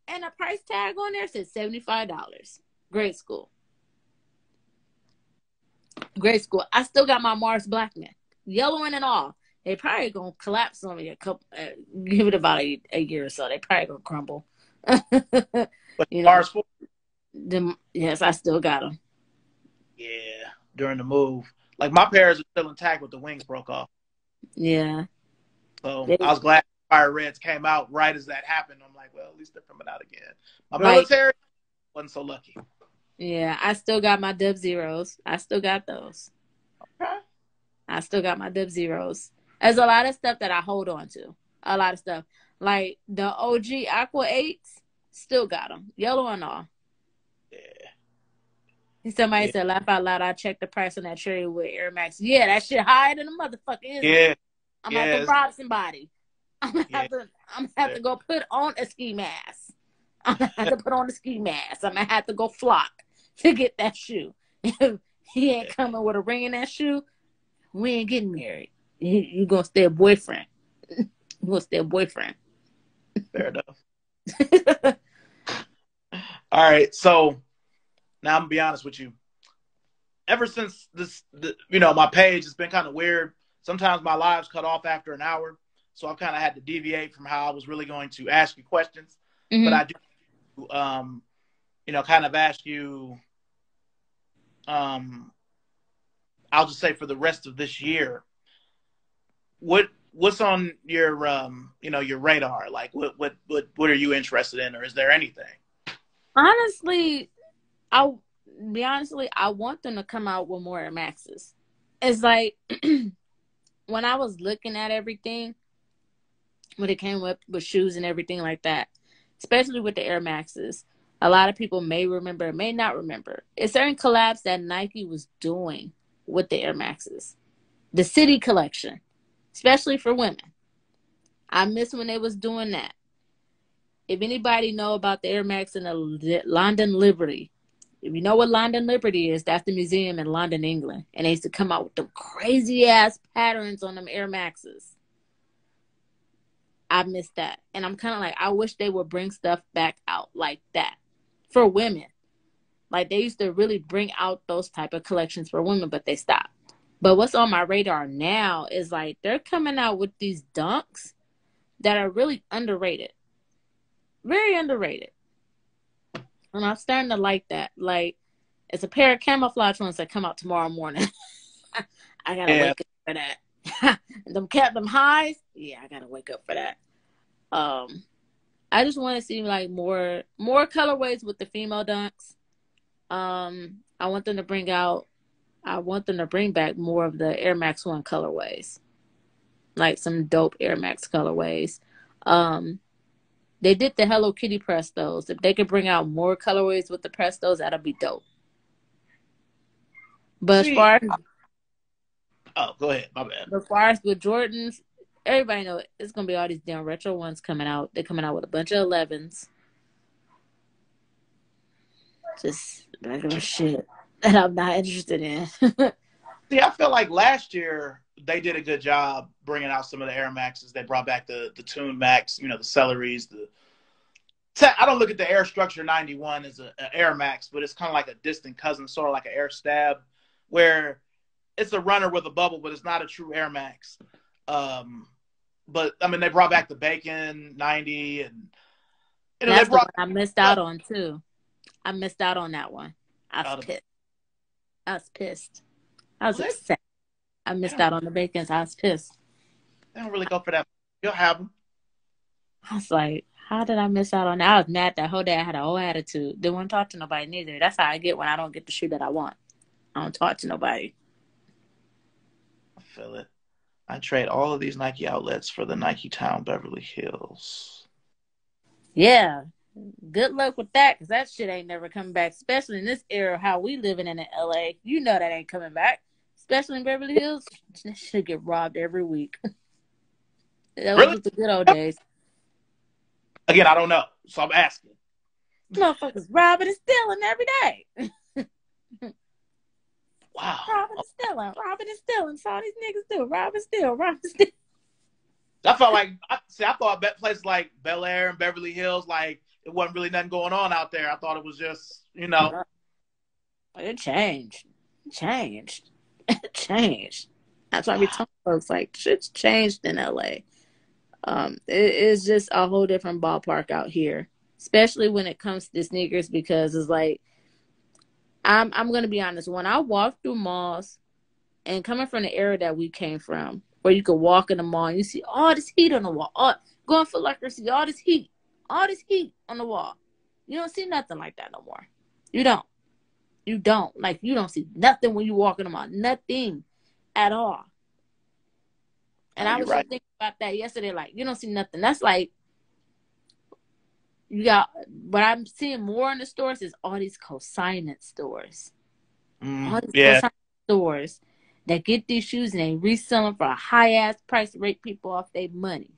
And the price tag on there says $75. Great school. I still got my Mars Blackman, yellowing and all. They probably gonna collapse on me give it about a year or so. They probably gonna crumble. But you know, Mars 4? Yes, I still got them. Yeah, during the move. Like, my pairs are still intact, but the wings broke off. Yeah. So I was glad Fire Reds came out right as that happened. I'm like, well, at least they're coming out again. My military wasn't so lucky. Yeah, I still got my Dub Zeros. I still got those. Okay. I still got my Dub Zeros. There's a lot of stuff that I hold on to. A lot of stuff. Like the OG Aqua 8s, still got them. Yellow and all. Yeah. Somebody said, laugh out loud, I checked the price on that Cherry with Air Max. Yeah, that shit higher than the motherfucker is. Yeah. I'm going to have to rob somebody. I'm going to have to go put on a ski mask. I'm going to have to put on a ski mask. I'm going to have to go flock to get that shoe. If he ain't coming with a ring in that shoe, we ain't getting married. You going to stay a boyfriend. You going to stay a boyfriend. Fair enough. All right. So now I'm going to be honest with you. ever since my page has been kind of weird. Sometimes my lives cut off after an hour, so I've kind of had to deviate from how I was really going to ask you questions. But I do, kind of ask you. I'll just say for the rest of this year, what's on your your radar? Like what are you interested in, or is there anything? Honestly, I want them to come out with more Air Maxes. It's like when I was looking at everything, when it came up with shoes and everything like that, especially with the Air Maxes, a lot of people may remember, may not remember. It's certain collabs that Nike was doing with the Air Maxes. The City collection, especially for women. I miss when they was doing that. If anybody know about the Air Max and the London Liberty, if you know what London Liberty is, that's the museum in London, England. And they used to come out with them crazy-ass patterns on them Air Maxes. I miss that. And I'm kind of like, I wish they would bring stuff back out like that for women. Like, they used to really bring out those type of collections for women, but they stopped. But what's on my radar now is, like, they're coming out with these dunks that are really underrated. Very underrated. And I'm starting to like that. Like, it's a pair of camouflage ones that come out tomorrow morning. I gotta wake up for that. them highs, yeah, I gotta wake up for that. I just want to see like more colorways with the female dunks. I want them to bring back more of the Air Max 1 colorways. Like some dope Air Max colorways. They did the Hello Kitty Prestos. If they could bring out more colorways with the Prestos, that'll be dope. But as far as... Oh, go ahead. My bad. As far as with Jordans, everybody know it's going to be all these damn retro ones coming out. They're coming out with a bunch of 11s. Just regular shit that I'm not interested in. See, I feel like last year they did a good job bringing out some of the Air Maxes. They brought back the Tune Max, the Celeries. I don't look at the Air Structure 91 as an Air Max, but it's kind of like a distant cousin, sort of like an Air Stab, where it's a runner with a bubble, but it's not a true Air Max. But I mean, they brought back the Bacon 90, and that's the one I missed out on too. I missed out on that one. I was pissed. I was upset. I missed out on the Bacons. I was pissed. They don't really go for that. You'll have them. I was like, how did I miss out on that? I was mad that whole day. I had a whole attitude. Didn't want to talk to nobody neither. That's how I get when I don't get the shoe that I want. I don't talk to nobody. I feel it. I trade all of these Nike outlets for the Nike Town Beverly Hills. Yeah. Good luck with that, because that shit ain't never coming back, especially in this era how we living in LA. You know that ain't coming back. Especially in Beverly Hills. That shit get robbed every week. That was just the good old days. Again, I don't know, so I'm asking. Motherfuckers robbing and stealing every day. Wow. Robbing and stealing. That's all these niggas do. Rob and steal. I felt like, I thought places like Bel Air and Beverly Hills, like, it wasn't really nothing going on out there. I thought it was just, It changed. It changed. That's why we tell folks, like, shit's changed in LA. It's just a whole different ballpark out here, especially when it comes to sneakers, because it's like, I'm going to be honest. When I walk through malls, and coming from the era that we came from, where you could walk in the mall and you see all this heat on the wall. Going for Look, see all this heat on the wall. You don't see nothing like that no more. You don't. Like, you don't see nothing when you walk in the mall. Nothing at all. And I was just thinking about that yesterday. Like, you don't see nothing. That's like, what I'm seeing more in the stores is all these consignment stores. All these consignment stores that get these shoes and they resell them for a high ass price to rake people off their money.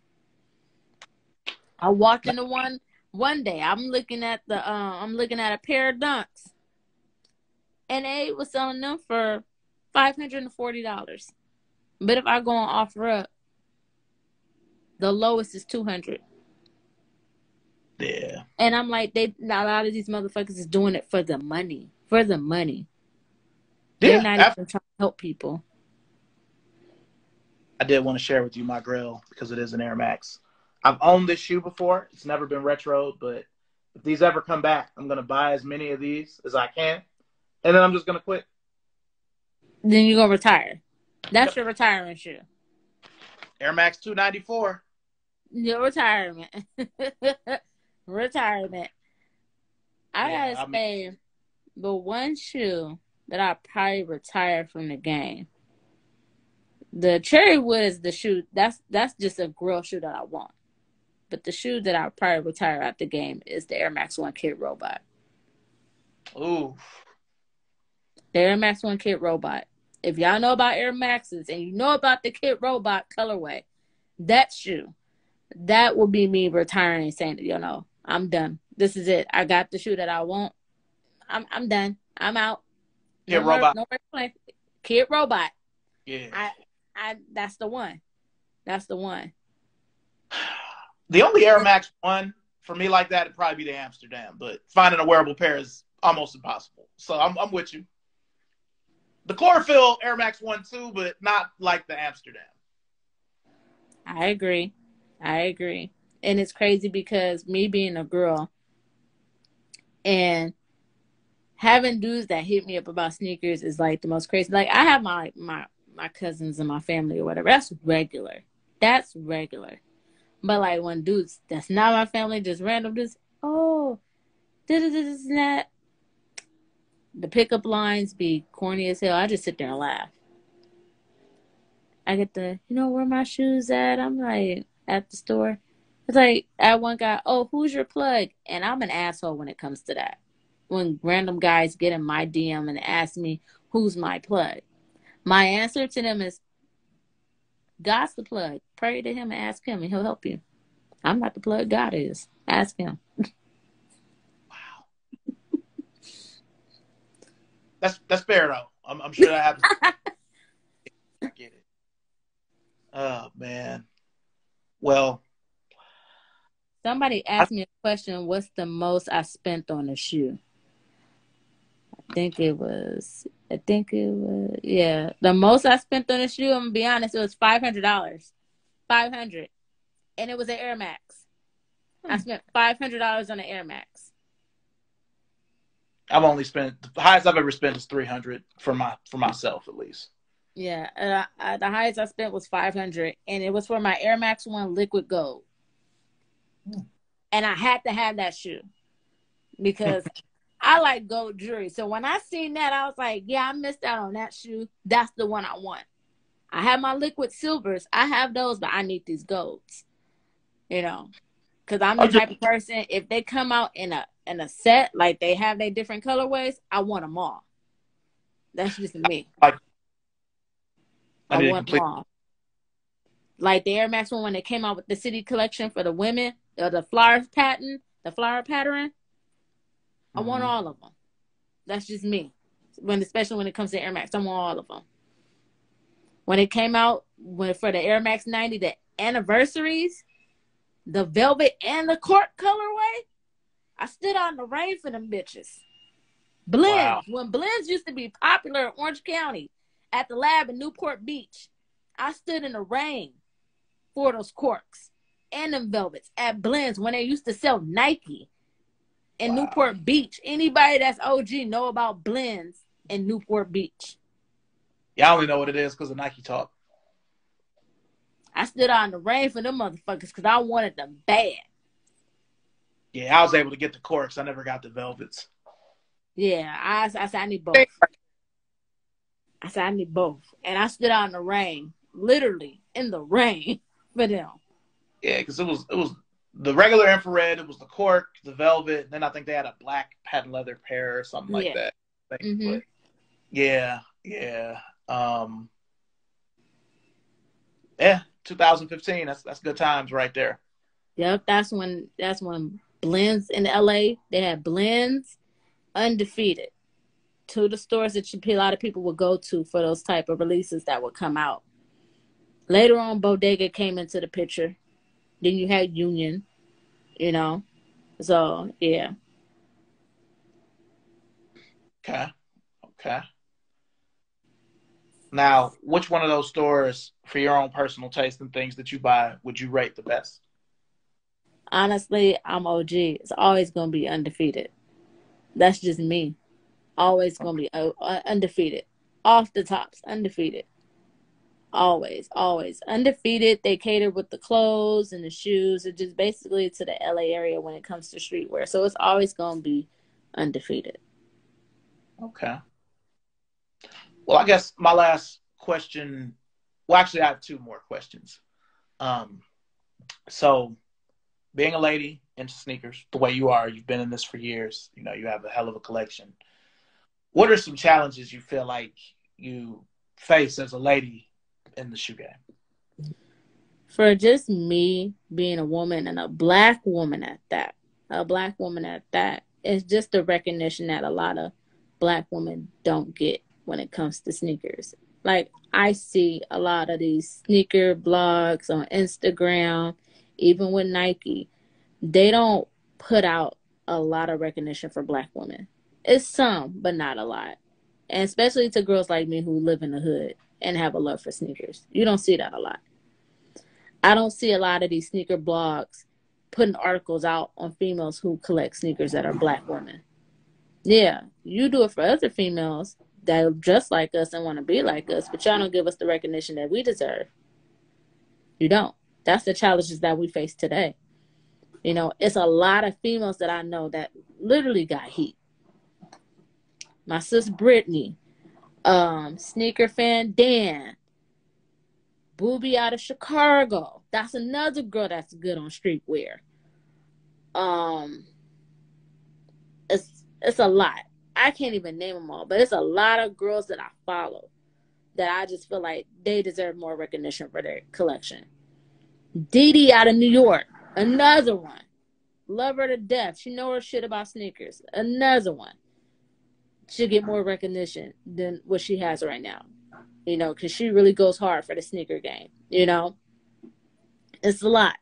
I walked into one day. I'm looking at a pair of Dunks, and they was selling them for $540. But if I go on OfferUp, the lowest is $200. Yeah. And I'm like, a lot of these motherfuckers is doing it for the money. For the money. They're Yeah, not even trying to help people. I did want to share with you my grill because it is an Air Max. I've owned this shoe before. It's never been retroed, but if these ever come back, I'm gonna buy as many of these as I can, and then I'm just gonna quit. Then you're gonna retire. That's Yep. your retirement shoe. Air Max 294. Your retirement. Retirement. I gotta say, the one shoe that I probably retired from the game. The Cherry Wood is the shoe. That's just a grill shoe that I want. But the shoe that I probably retire out the game is the Air Max One Kid Robot. Ooh. The Air Max One Kid Robot. If y'all know about Air Maxes and you know about the Kid Robot colorway, that shoe, that will be me retiring and saying, I'm done. This is it. I got the shoe that I want. I'm done. I'm out. Kid Robot. No more playing. Kid Robot. Yeah. That's the one. That's the one. The only Air Max One for me like that would probably be the Amsterdam, but finding a wearable pair is almost impossible. So I'm with you. The Chlorophyll Air Max One too, but not like the Amsterdam. I agree. And it's crazy because me being a girl and having dudes that hit me up about sneakers is like the most crazy. Like I have my cousins and my family or whatever. That's regular. But like when dudes that's not my family, just random dudes, this and that. The pickup lines be corny as hell. I just sit there and laugh. I get where my shoes at? I'm like, at the store. It's like, at one guy, who's your plug? And I'm an asshole when it comes to that. When random guys get in my DM and ask me, who's my plug? My answer to them is, God's the plug. Pray to him and ask him, and he'll help you. I'm not the plug. God is. Ask him. Wow. That's fair, though. I'm sure that happens. I get it. Oh, man. Well. Somebody asked me a question, what's the most I spent on a shoe? I think it was, yeah. The most I spent on a shoe, I'm going to be honest, it was $500. $500. And it was an Air Max. I spent $500 on an Air Max. I've only spent, the highest I've ever spent is $300 for myself, at least. Yeah. The highest I spent was $500. And it was for my Air Max One Liquid Gold. And I had to have that shoe because I like gold jewelry. So when I seen that, I was like, yeah, I missed out on that shoe. That's the one I want. I have my liquid silvers. I have those, but I need these golds. Because I'm the type of person, if they come out in a set, like they have their different colorways, I want them all. That's just me. I want them all. Like the Air Max One when they came out with the City Collection for the women, the flower pattern. I want all of them. That's just me. Especially when it comes to Air Max, I want all of them. When it came out for the Air Max 90, the anniversaries, the velvet and the cork colorway, I stood out in the rain for them bitches. Blends. Wow. When blends used to be popular in Orange County at the lab in Newport Beach, I stood in the rain for those corks and them velvets at blends when they used to sell Nike in Newport Beach. Anybody that's OG know about blends in Newport Beach. Yeah, I only know what it is because of Nike Talk. I stood out in the rain for them motherfuckers because I wanted them bad. Yeah, I was able to get the corks. I never got the velvets. Yeah, I said I need both. And I stood out in the rain, literally in the rain for them. Yeah, because it was the regular infrared, it was the cork, the velvet, and then I think they had a black patent leather pair or something like that. Mm-hmm. But yeah. 2015. That's good times right there. Yep, that's when blends in LA, they had blends undefeated to the stores that a lot of people would go to for those type of releases that would come out. Later on, Bodega came into the picture. Then you had Union, So, yeah. Okay. Now, which one of those stores, for your own personal taste and things that you buy, would you rate the best? Honestly, I'm OG. It's always gonna be undefeated. That's just me. Always gonna be undefeated. Off the tops, undefeated. Always, always undefeated. They cater with the clothes and the shoes. It's just basically to the LA area when it comes to streetwear. So it's always gonna be undefeated. Okay. Well, I guess my last question. Well, actually, I have two more questions. Um, so being a lady into sneakers, the way you are, you've been in this for years. You know, you have a hell of a collection. What are some challenges you feel like you face as a lady in the shoe game? For just me being a woman and a black woman at that, it's just the recognition that a lot of black women don't get when it comes to sneakers. Like, I see a lot of these sneaker blogs on Instagram, even with Nike. They don't put out a lot of recognition for black women. It's some, but not a lot. And especially to girls like me who live in the hood and have a love for sneakers. You don't see that a lot. I don't see a lot of these sneaker blogs putting articles out on females who collect sneakers that are black women. Yeah, you do it for other females that are just like us and want to be like us, but y'all don't give us the recognition that we deserve. You don't. That's the challenges that we face today. You know, it's a lot of females that I know that literally got heat. My sis Brittany, sneaker fan Dan, Booby out of Chicago. That's another girl that's good on streetwear. Um, it's a lot. I can't even name them all, but it's a lot of girls that I follow that I just feel like they deserve more recognition for their collection. Dee Dee out of New York, another one. Love her to death. She know her shit about sneakers. Another one. She'll get more recognition than what she has right now. You know, because she really goes hard for the sneaker game. You know, it's a lot.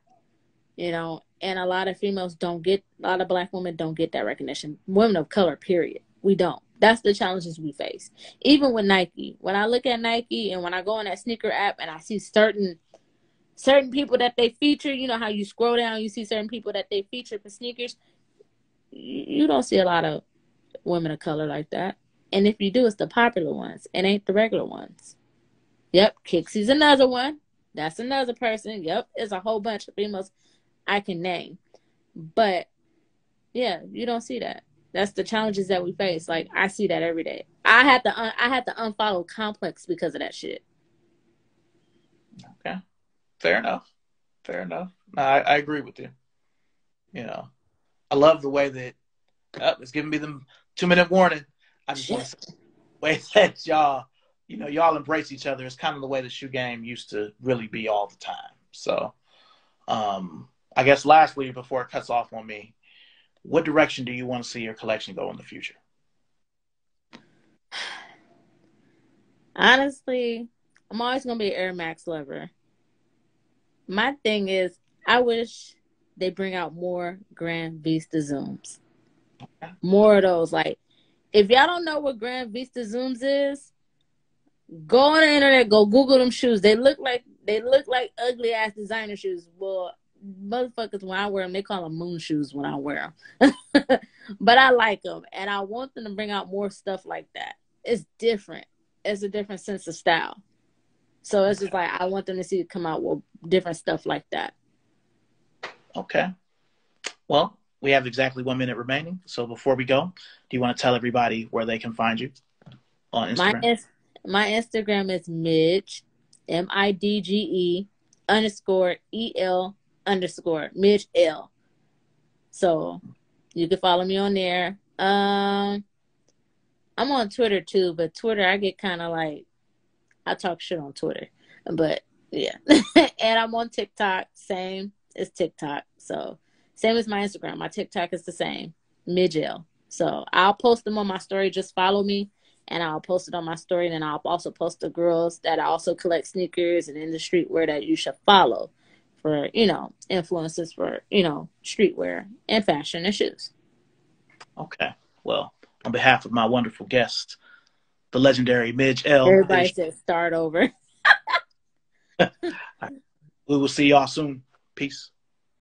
You know, and a lot of black women don't get that recognition. Women of color, period. We don't. That's the challenges we face. Even with Nike. When I look at Nike and when I go on that sneaker app and I see certain people that they feature, you know how you scroll down, you see certain people that they feature for sneakers. You don't see a lot of women of color like that. And if you do, it's the popular ones. It ain't the regular ones. Yep, Kixie's another one. That's another person. Yep, there's a whole bunch of females I can name. But, yeah, you don't see that. That's the challenges that we face. Like, I see that every day. I had to unfollow Complex because of that shit. Okay. Fair enough. Fair enough. No, I agree with you. You know, I love the way that it's giving me the 2-minute warning. I just want to say the way that y'all embrace each other is kind of the way the shoe game used to really be all the time. So, I guess lastly, before it cuts off on me, what direction do you want to see your collection go in the future? Honestly, I'm always going to be an Air Max lover. My thing is, I wish they bring out more Grand Vista Zooms. More of those. Like, if y'all don't know what Grand Vista Zooms is, go on the internet, go Google them shoes. They look like ugly ass designer shoes. Well, motherfuckers, when I wear them, they call them moon shoes when I wear them. But I like them, and I want them to bring out more stuff like that. It's different. It's a different sense of style. So it's just like I want them to see it come out with different stuff like that. Okay. Well, we have exactly 1 minute remaining. So before we go, do you want to tell everybody where they can find you on Instagram? My Instagram is Midge, MIDGE _EL Midge L. So you can follow me on there. I'm on Twitter too, but Twitter I get kind of like I talk shit on Twitter, but yeah. And I'm on TikTok, same as TikTok. So same as my Instagram. My TikTok is the same, Midge L. So I'll post them on my story. Just follow me, and I'll post it on my story. And then I'll also post the girls that also collect sneakers and in the streetwear that you should follow for, influences for, streetwear and fashion and shoes. Okay. Well, on behalf of my wonderful guest, the legendary Midge L. Everybody said start over. We will see y'all soon. Peace.